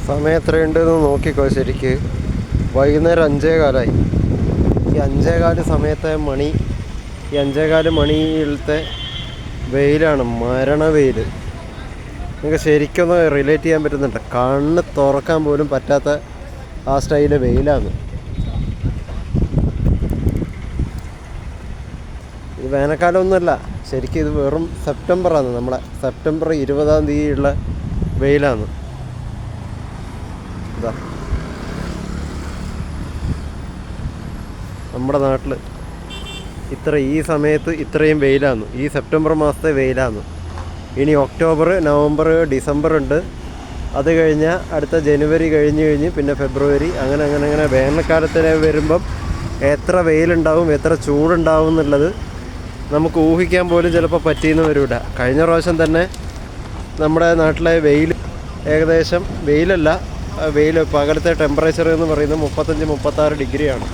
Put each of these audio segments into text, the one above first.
സമയം എത്രയുണ്ടെന്ന് നോക്കിക്കോ. ശരിക്ക് വൈകുന്നേരം 5:15. ഈ 5:15 സമയത്തെ മണി, ഈ 5:15 മണിയിലത്തെ വെയിലാണ്, മരണ വെയിൽ. നിങ്ങൾക്ക് ശരിക്കൊന്ന് റിലേറ്റ് ചെയ്യാൻ പറ്റുന്നുണ്ട്. കണ്ണ് തുറക്കാൻ പോലും പറ്റാത്ത ആ സ്റ്റൈല് വെയിലാണ്. ഇത് വേനൽക്കാലമൊന്നുമല്ല, ശരിക്കും ഇത് വെറും സെപ്റ്റംബറാണ്. നമ്മളെ സെപ്റ്റംബർ 20-ാം തീയതിയുള്ള വെയിലാണ്. ഇതാ നമ്മുടെ നാട്ടിൽ ഈ സമയത്ത് ഇത്രയും വെയിലാണ്. ഈ സെപ്റ്റംബർ മാസത്തെ വെയിലാണ്. ഇനി ഒക്ടോബർ, നവംബർ, ഡിസംബർ ഉണ്ട്. അത് കഴിഞ്ഞാൽ അടുത്ത ജനുവരി കഴിഞ്ഞ് പിന്നെ ഫെബ്രുവരി, അങ്ങനെ വേനൽക്കാലത്തിന് വരുമ്പം എത്ര വെയിലുണ്ടാവും, എത്ര ചൂടുണ്ടാവും എന്നുള്ളത് നമുക്ക് ഊഹിക്കാൻ പോലും ചിലപ്പോൾ പറ്റിയെന്ന് വരില്ല. കഴിഞ്ഞ പ്രാവശ്യം തന്നെ നമ്മുടെ നാട്ടിലെ വെയിൽ ഏകദേശം വെയിൽ പകലത്തെ ടെമ്പറേച്ചർ എന്ന് പറയുന്നത് 35-36 ഡിഗ്രിയാണ്.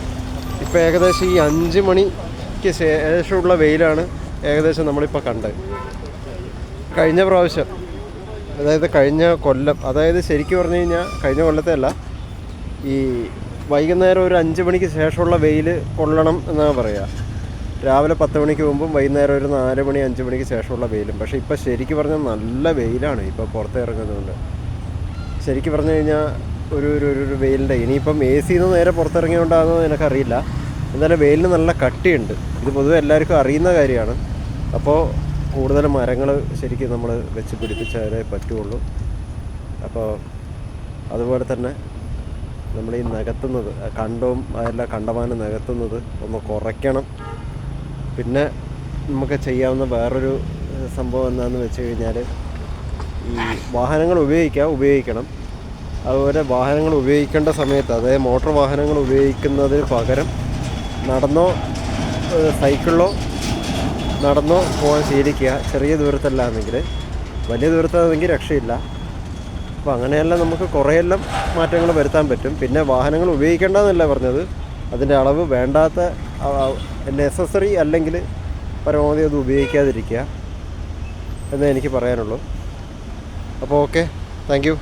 ഇപ്പോൾ ഏകദേശം ഈ 5 മണിക്ക് ശേഷമുള്ള വെയിലാണ് ഏകദേശം നമ്മളിപ്പോൾ കണ്ടത്. കഴിഞ്ഞ പ്രാവശ്യം, അതായത് കഴിഞ്ഞ കൊല്ലം, അതായത് ശരിക്കും പറഞ്ഞു കഴിഞ്ഞാൽ കഴിഞ്ഞ കൊല്ലത്തെ അല്ല, ഈ വൈകുന്നേരം ഒരു 5 മണിക്ക് ശേഷമുള്ള വെയിൽ കൊള്ളണം എന്നാണ് പറയുക. രാവിലെ 10 മണിക്ക് മുമ്പും വൈകുന്നേരം ഒരു 4 മണി 5 മണിക്ക് ശേഷമുള്ള വെയിലും. പക്ഷേ ഇപ്പോൾ ശരിക്കും പറഞ്ഞാൽ നല്ല വെയിലാണ് ഇപ്പോൾ പുറത്ത് ഇറങ്ങുന്നതുകൊണ്ട്. ശരിക്കും പറഞ്ഞു കഴിഞ്ഞാൽ ഒരു വെയിലിൻ്റെ, ഇനിയിപ്പം AC-ന്ന് നേരെ പുറത്തിറങ്ങിയോണ്ടാണെന്ന് എനിക്കറിയില്ല. എന്തായാലും വെയിലിന് നല്ല കട്ടിയുണ്ട്. ഇത് പൊതുവെ എല്ലാവർക്കും അറിയുന്ന കാര്യമാണ്. അപ്പോൾ കൂടുതൽ മരങ്ങൾ ശരിക്കും നമ്മൾ വെച്ച് പിടിപ്പിച്ചാലേ പറ്റുള്ളൂ. അപ്പോൾ അതുപോലെ തന്നെ നമ്മൾ ഈ നികത്തുന്നത്, അതെല്ലാം കണ്ടമാനം നികത്തുന്നത് ഒന്ന് കുറയ്ക്കണം. പിന്നെ നമുക്ക് ചെയ്യാവുന്ന വേറൊരു സംഭവം എന്താണെന്ന് വെച്ച് കഴിഞ്ഞാൽ, ഈ വാഹനങ്ങൾ ഉപയോഗിക്കണം. അതുപോലെ വാഹനങ്ങൾ ഉപയോഗിക്കേണ്ട സമയത്ത്, അതായത് മോട്ടോർ വാഹനങ്ങൾ ഉപയോഗിക്കുന്നതിന് പകരം സൈക്കിളിലോ നടന്നോ പോകാൻ ശീലിക്കുക. ചെറിയ ദൂരത്തല്ലാണെങ്കിൽ. വലിയ ദൂരത്താണെങ്കിൽ രക്ഷയില്ല. അപ്പോൾ അങ്ങനെയെല്ലാം നമുക്ക് കുറേയെല്ലാം മാറ്റങ്ങൾ വരുത്താൻ പറ്റും. പിന്നെ വാഹനങ്ങൾ ഉപയോഗിക്കേണ്ടതെന്നല്ല പറഞ്ഞത്, അതിൻ്റെ അളവ് വേണ്ടാത്ത, നെസസറി അല്ലെങ്കിൽ പരമാവധി അത് ഉപയോഗിക്കാതിരിക്കുക എന്നേ എനിക്ക് പറയാനുള്ളൂ. അപ്പോൾ ഓക്കെ, താങ്ക് യു.